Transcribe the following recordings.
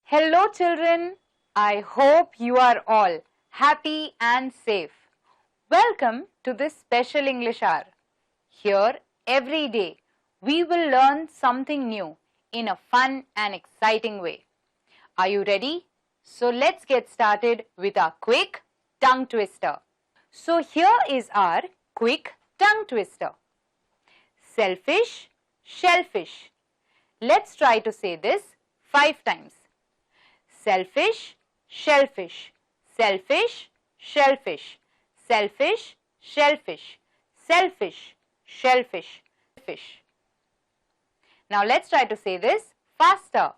Hello children, I hope you are all happy and safe. Welcome to this special English hour. Here every day we will learn something new in a fun and exciting way. Are you ready? So let's get started with our quick tongue twister. So here is our quick tongue twister. Selfish, shellfish. Let's try to say this 5 times. Selfish, shellfish, selfish, shellfish, selfish, shellfish, selfish, shellfish, fish. Now let's try to say this faster.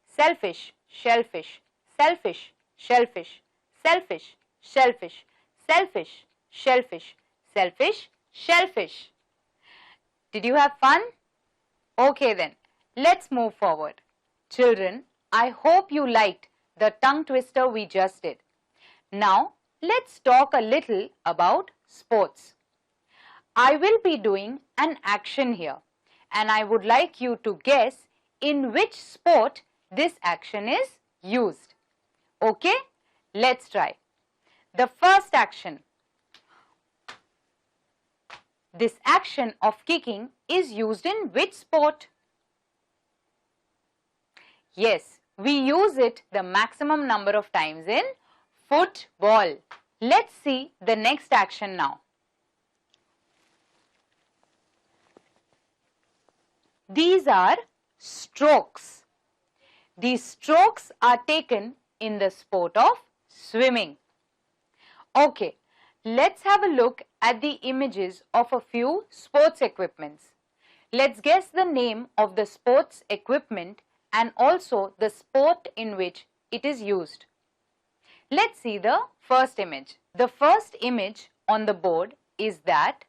Selfish, shellfish, selfish, shellfish, selfish, shellfish, selfish, shellfish, selfish, shellfish. Did you have fun? Okay then, let's move forward. Children, I hope you liked the tongue twister we just did. Now, let's talk a little about sports. I will be doing an action here and I would like you to guess in which sport this action is used. Okay, let's try. The first action. This action of kicking is used in which sport? Yes, we use it the maximum number of times in football. Let's see the next action now. These are strokes. These strokes are taken in the sport of swimming. Okay, let's have a look at the images of a few sports equipments. Let's guess the name of the sports equipment and also the sport in which it is used. Let's see the first image. The first image on the board is that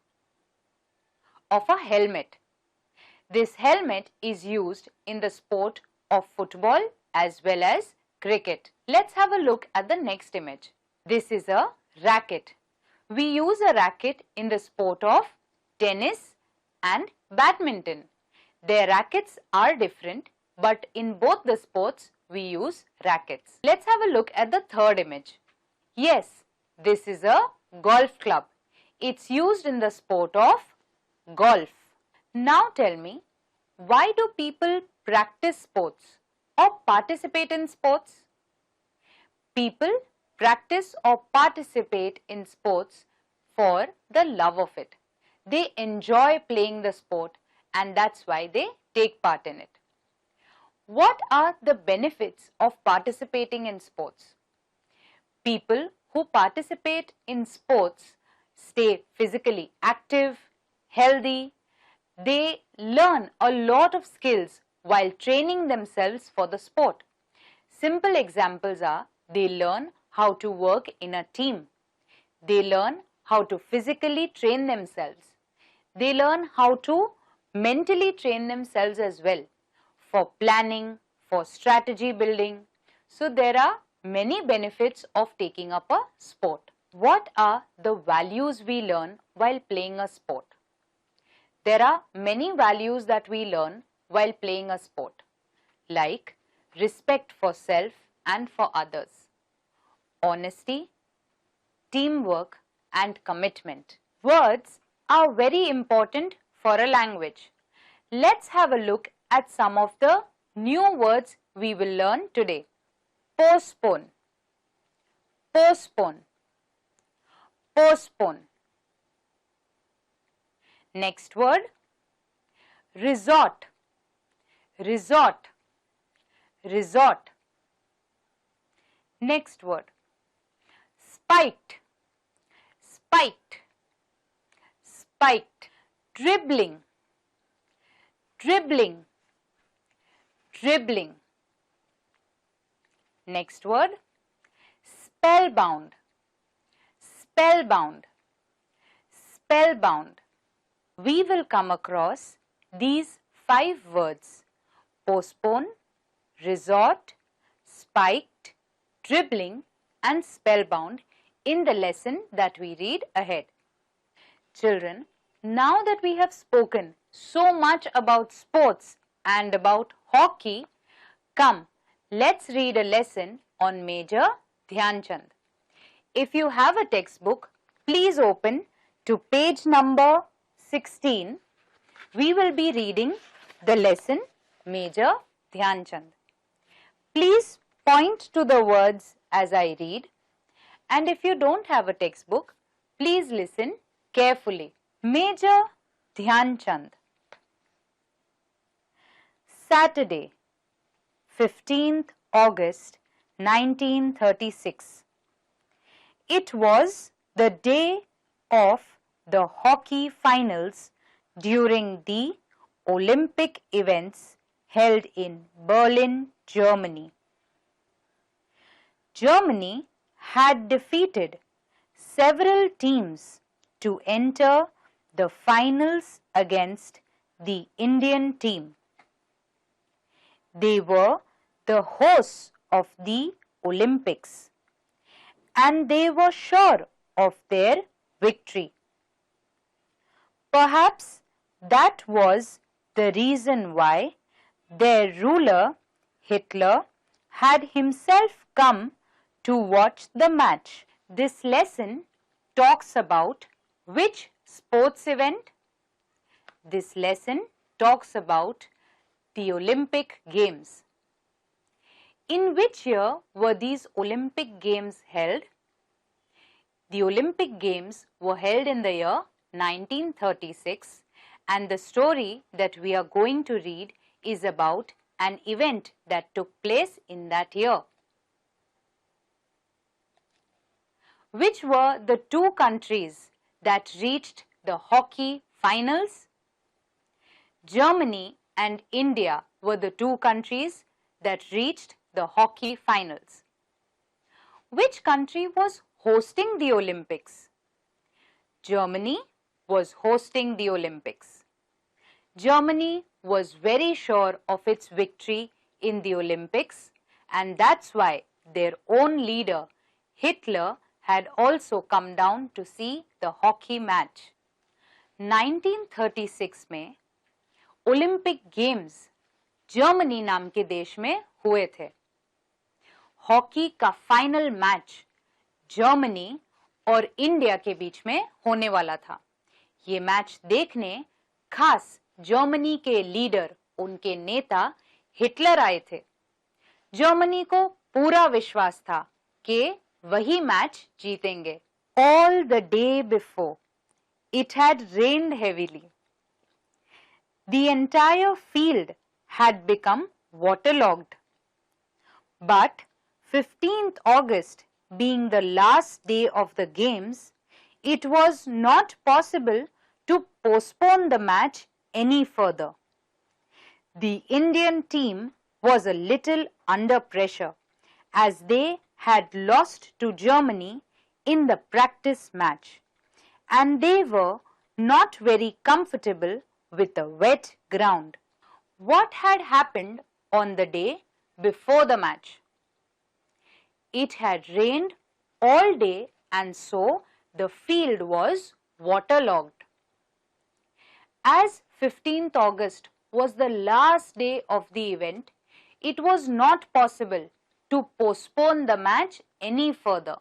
of a helmet. This helmet is used in the sport of football as well as cricket. Let's have a look at the next image. This is a racket. We use a racket in the sport of tennis and badminton. Their rackets are different, but in both the sports we use rackets. Let's have a look at the third image. Yes, this is a golf club. It's used in the sport of golf. Now tell me, why do people practice sports or participate in sports? People practice or participate in sports for the love of it. They enjoy playing the sport and that's why they take part in it. What are the benefits of participating in sports? People who participate in sports stay physically active, healthy. They learn a lot of skills while training themselves for the sport. Simple examples are they learn how to work in a team. They learn how to physically train themselves. They learn how to mentally train themselves as well, for planning, for strategy building. So there are many benefits of taking up a sport. What are the values we learn while playing a sport? There are many values that we learn while playing a sport, like respect for self and for others, honesty, teamwork and commitment. Words are very important for a language. Let's have a look at some of the new words we will learn today. Postpone, postpone, postpone. Next word, resort, resort, resort. Next word, spiked, spiked, spiked. Dribbling, dribbling, dribbling. Next word, spellbound, spellbound, spellbound. We will come across these 5 words: postpone, resort, spiked, dribbling and spellbound in the lesson that we read ahead. Children, now that we have spoken so much about sports and about hockey, come, let's read a lesson on Major Dhyan Chand. If you have a textbook, please open to page number 16. We will be reading the lesson Major Dhyan Chand. Please point to the words as I read, and if you don't have a textbook, please listen carefully. Major Dhyan Chand. Saturday, 15th August 1936. It was the day of the hockey finals during the Olympic events held in Berlin, Germany. Germany had defeated several teams to enter the finals against the Indian team. They were the hosts of the Olympics, and they were sure of their victory. Perhaps that was the reason why their ruler, Hitler, had himself come to watch the match. This lesson talks about which sports event? This lesson talks about the Olympic Games. In which year were these Olympic Games held? The Olympic Games were held in the year 1936, and the story that we are going to read is about an event that took place in that year. Which were the 2 countries that reached the hockey finals? Germany and India were the 2 countries that reached the hockey finals. Which country was hosting the Olympics? Germany was hosting the Olympics. Germany was very sure of its victory in the Olympics, and that's why their own leader, Hitler, had also come down to see the hockey match. 1936 में Olympic games Germany नाम के देश में हुए थे। Hockey का final match Germany और India के बीच में होने वाला था। ये मैच देखने खास जर्मनी के लीडर, उनके नेता हिटलर आए थे। जर्मनी को पूरा विश्वास था कि वही मैच जीतेंगे। All the day before, it had rained heavily. The entire field had become waterlogged. But 15th August being the last day of the games, it was not possible to postpone the match any further. The Indian team was a little under pressure as they had lost to Germany in the practice match, and they were not very comfortable with the wet ground. What had happened on the day before the match? It had rained all day, and so the field was waterlogged. As 15th August was the last day of the event, it was not possible to postpone the match any further.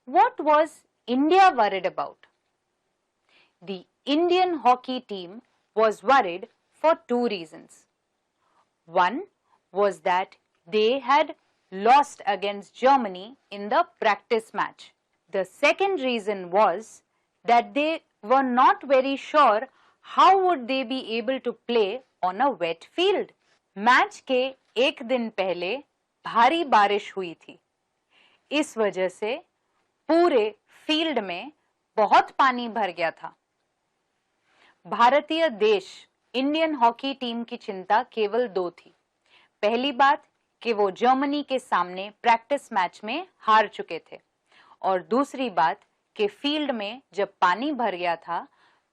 What was India worried about? The Indian hockey team was worried for 2 reasons. One was that they had lost against Germany in the practice match. The second reason was that they were not very sure how would they be able to play on a wet field. Match के एक दिन पहले भारी बारिश हुई थी। इस वजह से पूरे फील्ड में बहुत पानी भर गया था। भारतीय देश इंडियन हॉकी टीम की चिंता केवल 2 थी। पहली बात कि वो जर्मनी के सामने प्रैक्टिस मैच में हार चुके थे, और दूसरी बात कि फील्ड में जब पानी भर गया था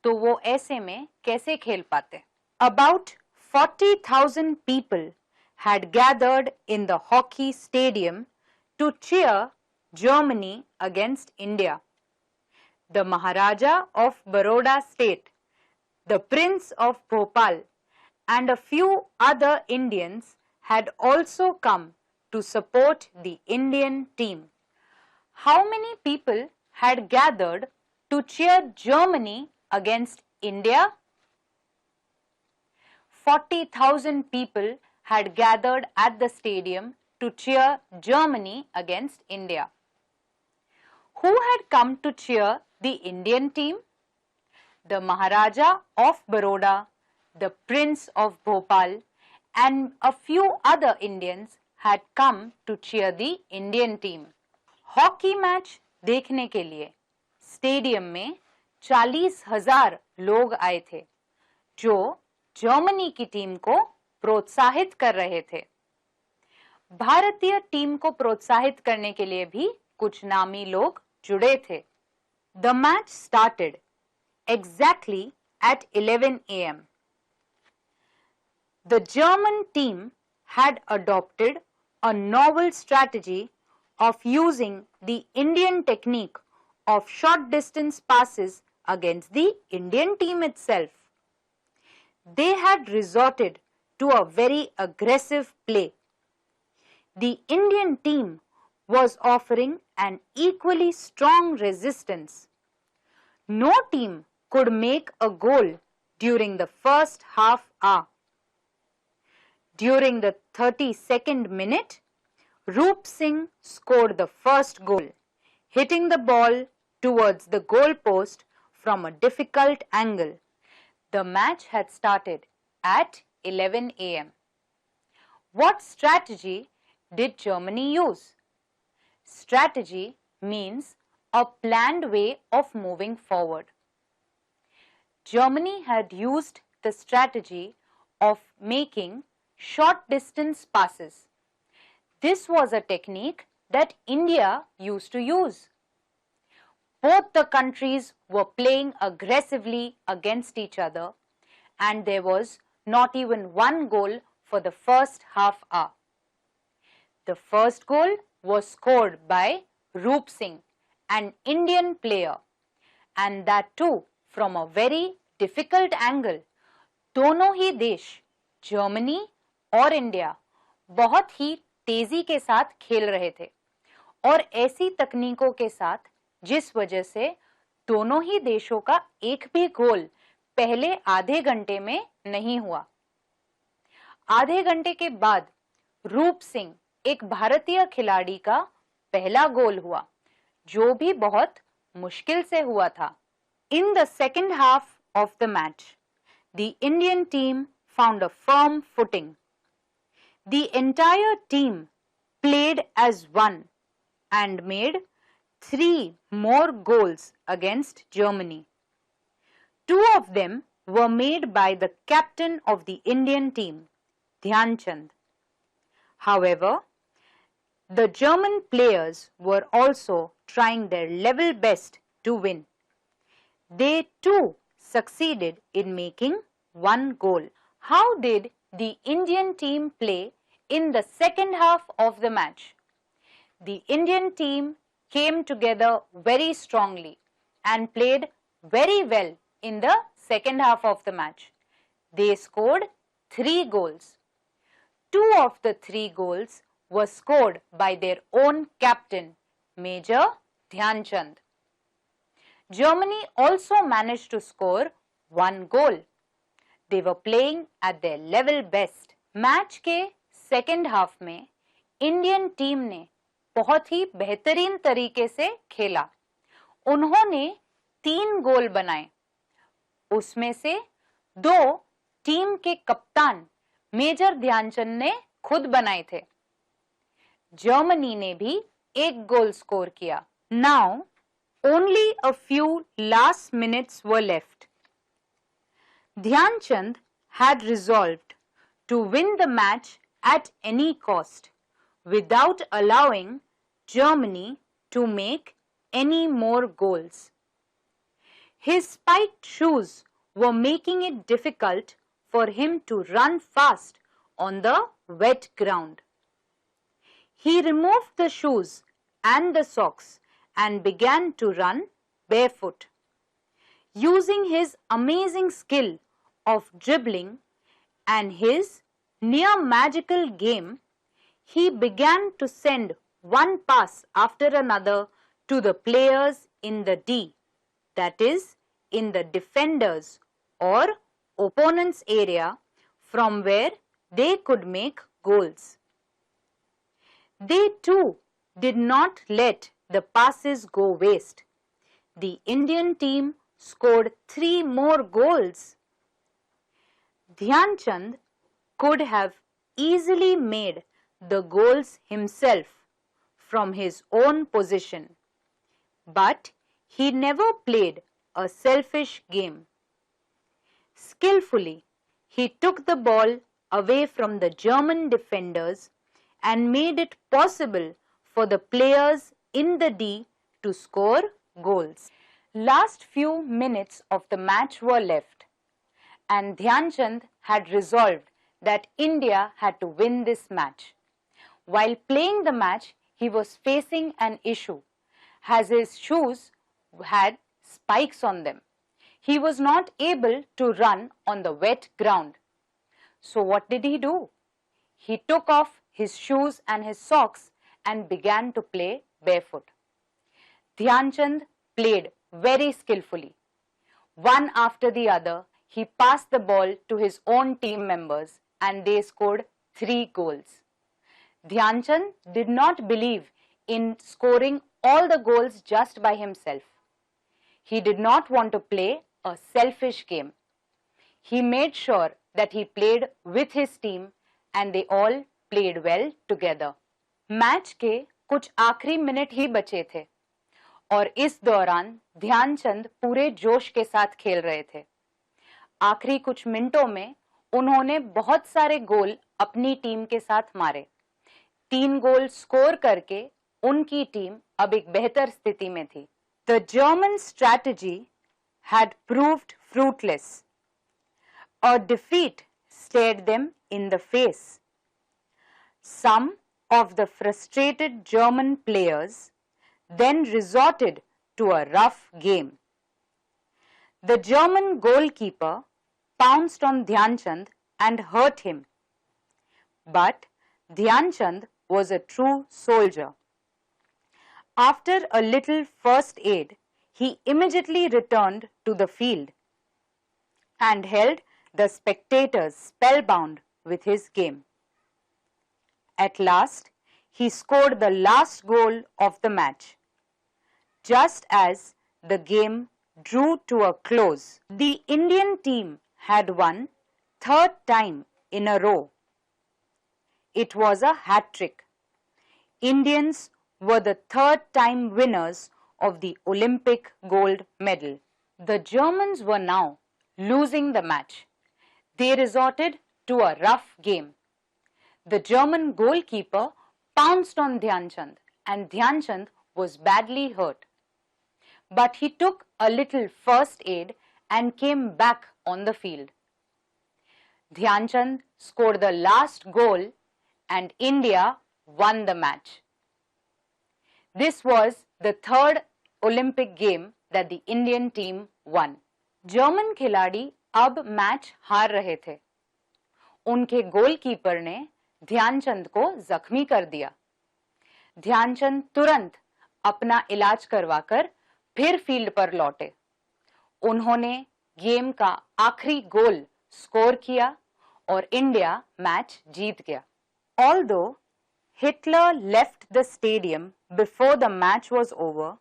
तो वो ऐसे में कैसे खेल पाते? About 40,000 people had gathered in the hockey stadium to cheer Germany against India. The Maharaja of Baroda state, the Prince of Bhopal, and a few other Indians had also come to support the Indian team. How many people had gathered to cheer Germany against India? 40,000 people had gathered at the stadium to cheer Germany against India. Who had come to cheer the Indian team? The Maharaja of Baroda, the Prince of Bhopal, and a few other Indians had come to cheer the Indian team. Hockey match देखने के लिए stadium में 40,000 लोग आए थे जो Germany की team को प्रोत्साहित कर रहे थे। भारतीय टीम को प्रोत्साहित करने के लिए भी कुछ नामी लोग जुड़े थे। The match started exactly at 11 a.m. The German team had adopted a novel strategy of using the Indian technique of short distance passes against the Indian team itself. They had resorted to a very aggressive play. The Indian team was offering an equally strong resistance. No team could make a goal during the first half hour. During the 32nd minute, Roop Singh scored the first goal, hitting the ball towards the goal post from a difficult angle. The match had started at 11 a.m. What strategy did Germany use? Strategy means a planned way of moving forward. Germany had used the strategy of making short distance passes. This was a technique that India used to use. Both the countries were playing aggressively against each other, and there was not even one goal for the first half hour. The first goal was scored by Roop Singh, an Indian player, and that too from a very difficult angle. दोनों ही देश, Germany और India, बहुत ही तेजी के साथ खेल रहे थे और ऐसी तकनीकों के साथ जिस वजह से दोनों ही देशों का एक भी गोल पहले आधे घंटे में नहीं हुआ। आधे घंटे के बाद रूप सिंह, एक भारतीय खिलाड़ी का पहला गोल हुआ, जो भी बहुत मुश्किल से हुआ था। In the second half of the match, the Indian team found a firm footing. The entire team played as one and made 3 more goals against Germany. 2 of them were made by the captain of the Indian team, Dhyan Chand. However, the German players were also trying their level best to win. They too succeeded in making 1 goal. How did the Indian team play in the second half of the match? The Indian team came together very strongly and played very well in the second half of the match. They scored 3 goals. 2 of the 3 goals were scored by their own captain, Major Dhyan Chand. Germany also managed to score 1 goal. They were playing at their level best. Match के second half में Indian team ने बहुत ही बेहतरीन तरीके से खेला। उन्होंने 3 गोल बनाए, उसमें से 2 टीम के कप्तान मेजर ध्यानचंद ने खुद बनाए थे। जर्मनी ने भी 1 गोल स्कोर किया। Now, only a few last minutes were left. Dhyan Chand had resolved to win the match at any cost without allowing Germany to make any more goals. His spiked shoes were making it difficult for him to run fast on the wet ground. He removed the shoes and the socks and began to run barefoot. Using his amazing skill of dribbling and his near magical game, he began to send one pass after another to the players in the D, that is, in the defenders or opponent's area, from where they could make goals. They too did not let the passes go waste. The Indian team scored 3 more goals. Dhyan Chand could have easily made the goals himself from his own position, but he never played a selfish game. Skillfully, he took the ball away from the German defenders and made it possible for the players in the D to score goals. Last few minutes of the match were left, and Dhyan Chand had resolved that India had to win this match. While playing the match, he was facing an issue, as his shoes had spikes on them. He was not able to run on the wet ground. So what did he do? He took off his shoes and his socks and began to play barefoot. Dhyan Chand played very skillfully. One after the other, he passed the ball to his own team members and they scored 3 goals. Dhyan Chand did not believe in scoring all the goals just by himself. He did not want to play a selfish game. He made sure that he played with his team and they all played well together. Match के कुछ आखिरी minute ही बचे थे और इस दौरान ध्यानचंद पूरे जोश के साथ खेल रहे थे। आखिरी कुछ मिनटों में उन्होंने बहुत सारे गोल अपनी टीम के साथ मारे। 3 गोल स्कोर करके उनकी टीम अब एक बेहतर स्थिति में थी। The German strategy had proved fruitless. A defeat stared them in the face. Some of the frustrated German players then resorted to a rough game. The German goalkeeper pounced on Dhyan Chand and hurt him. But Dhyan Chand was a true soldier. After a little first aid, he immediately returned to the field and held the spectators spellbound with his game. At last, he scored the last goal of the match. Just as the game drew to a close, the Indian team had won 3rd time in a row. It was a hat-trick. Indians were the 3rd time winners of the Olympic gold medal. The Germans were now losing the match. They resorted to a rough game. The German goalkeeper pounced on Dhyan Chand and Dhyan Chand was badly hurt. But he took a little first aid and came back on the field. Dhyan Chand scored the last goal and India won the match. This was the 3rd Olympic game that the Indian team won. German खिलाड़ी अब match हार रहे थे। उनके goalkeeper ने ध्यानचंद को जख्मी कर दिया। ध्यानचंद तुरंत अपना इलाज करवाकर फिर फील्ड पर लौटे। उन्होंने गेम का आखिरी गोल स्कोर किया और इंडिया मैच जीत गया। Although Hitler left the stadium before the match was over,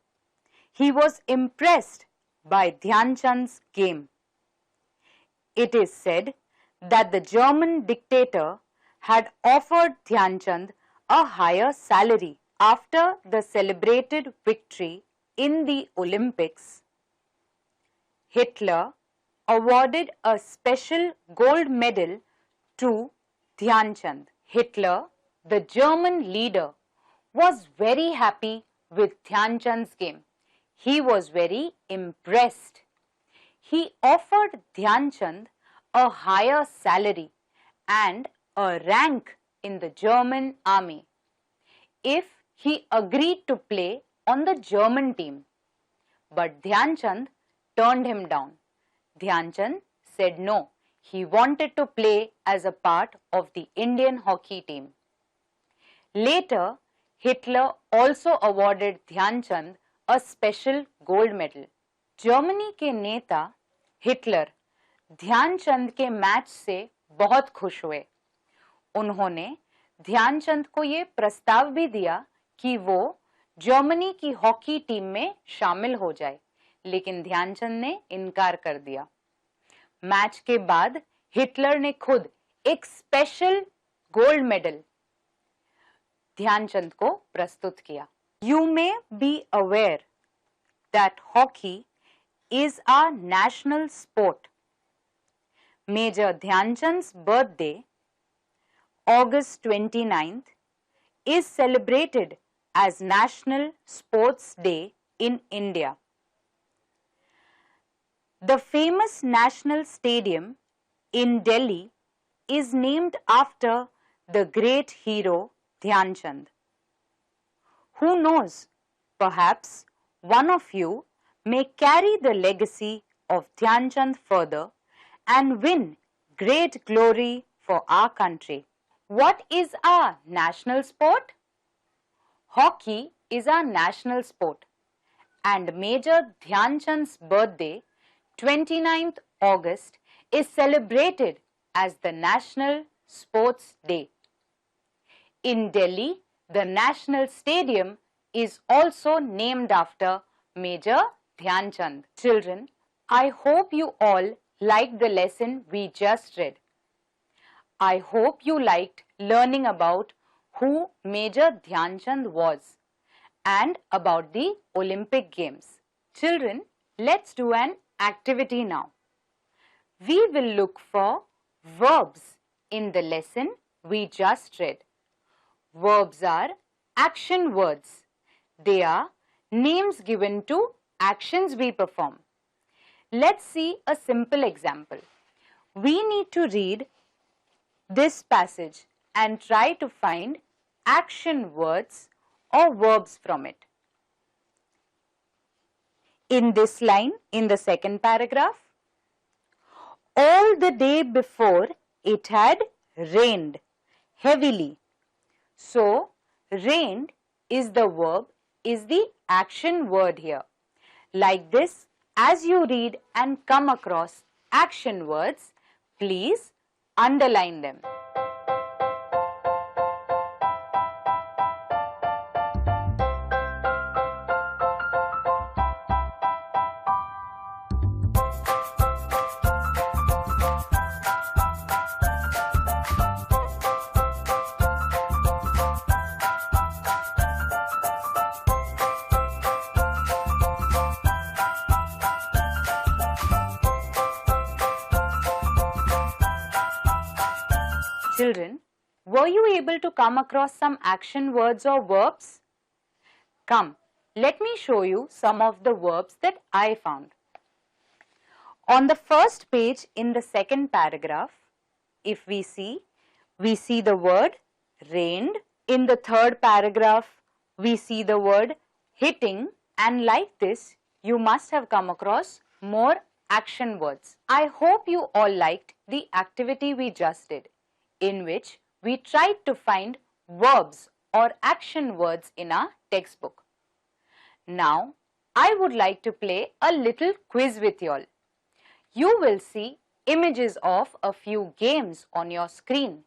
he was impressed by Dhyan Chand's game. It is said that the German dictator had offered Dhyan Chand a higher salary after the celebrated victory in the Olympics. Hitler awarded a special gold medal to Dhyan Chand. Hitler, the German leader, was very happy with Dhyan Chand's game. He was very impressed. he offered Dhyan Chand a higher salary and a rank in the German army if he agreed to play on the German team. But Dhyan Chand turned him down. Dhyan Chand said no, he wanted to play as a part of the Indian hockey team. Later, Hitler also awarded Dhyan Chand a special gold medal. Germany के नेता Hitler Dhyanchand के match से बहुत खुश हुए. उन्होंने ध्यानचंद को ये प्रस्ताव भी दिया कि वो जर्मनी की हॉकी टीम में शामिल हो जाए, लेकिन ध्यानचंद ने इनकार कर दिया. मैच के बाद हिटलर ने खुद एक स्पेशल गोल्ड मेडल ध्यानचंद को प्रस्तुत किया. You may be aware that hockey is our national sport. Major Dhyanchand's birthday, August 29th, is celebrated as National Sports Day in India. The famous National Stadium in Delhi is named after the great hero Dhyan Chand. Who knows, perhaps one of you may carry the legacy of Dhyan Chand further and win great glory for our country. What is our national sport? Hockey is our national sport, and Major Dhyan Chand's birthday, 29th August, is celebrated as the National Sports Day. In Delhi, the National Stadium is also named after Major Dhyan Chand. Children, I hope you all liked the lesson we just read. I hope you liked learning about who Major Dhyan Chand was and about the Olympic Games. Children, let's do an activity now. We will look for verbs in the lesson we just read. Verbs are action words. They are names given to actions we perform. Let's see a simple example. We need to read this passage and try to find action words or verbs from it. In this line, in the second paragraph, all the day before it had rained heavily. So, rained is the verb, is the action word here. Like this, as you read and come across action words, please underline them. Children, were you able to come across some action words or verbs? Come, let me show you some of the verbs that I found. On the first page in the second paragraph, if we see the word rained. In the third paragraph, we see the word hitting, and like this, you must have come across more action words. I hope you all liked the activity we just did, in which we tried to find verbs or action words in our textbook. Now, I would like to play a little quiz with you all. You will see images of a few games on your screen.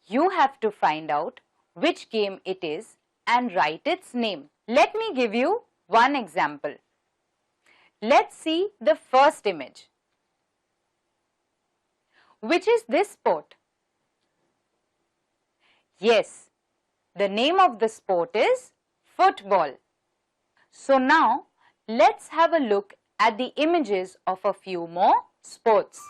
You have to find out which game it is and write its name. Let me give you one example. Let's see the first image. Which is this sport? Yes, the name of the sport is football. So now, let's have a look at the images of a few more sports.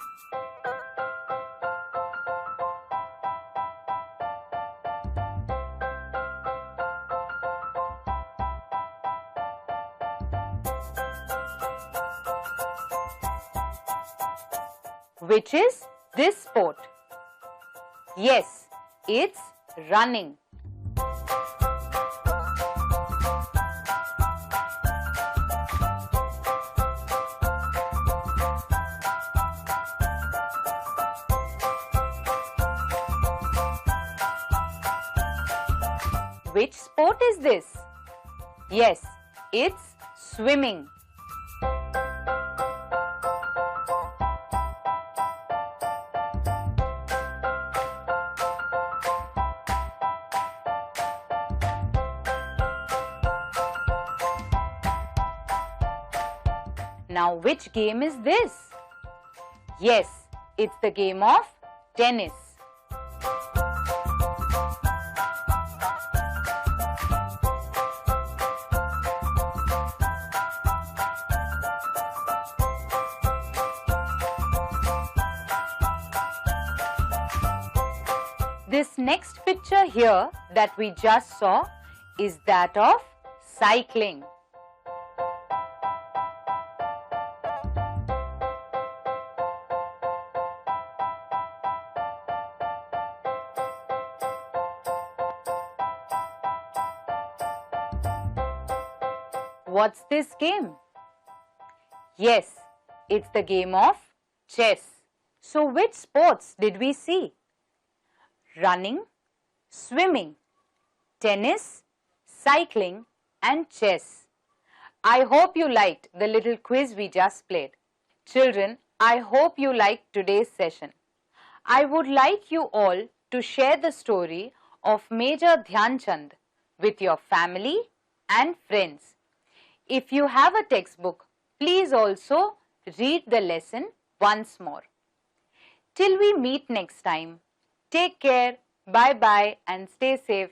Which is this sport? Yes, it's running. Which sport is this? Yes, it's swimming. Now, which game is this? Yes, it's the game of tennis. This next picture here that we just saw is that of cycling. What's this game? Yes, it's the game of chess. So which sports did we see? Running, swimming, tennis, cycling and chess. I hope you liked the little quiz we just played. Children, I hope you liked today's session. I would like you all to share the story of Major Dhyan Chand with your family and friends. If you have a textbook, please also read the lesson once more. Till we meet next time, take care, bye-bye and stay safe.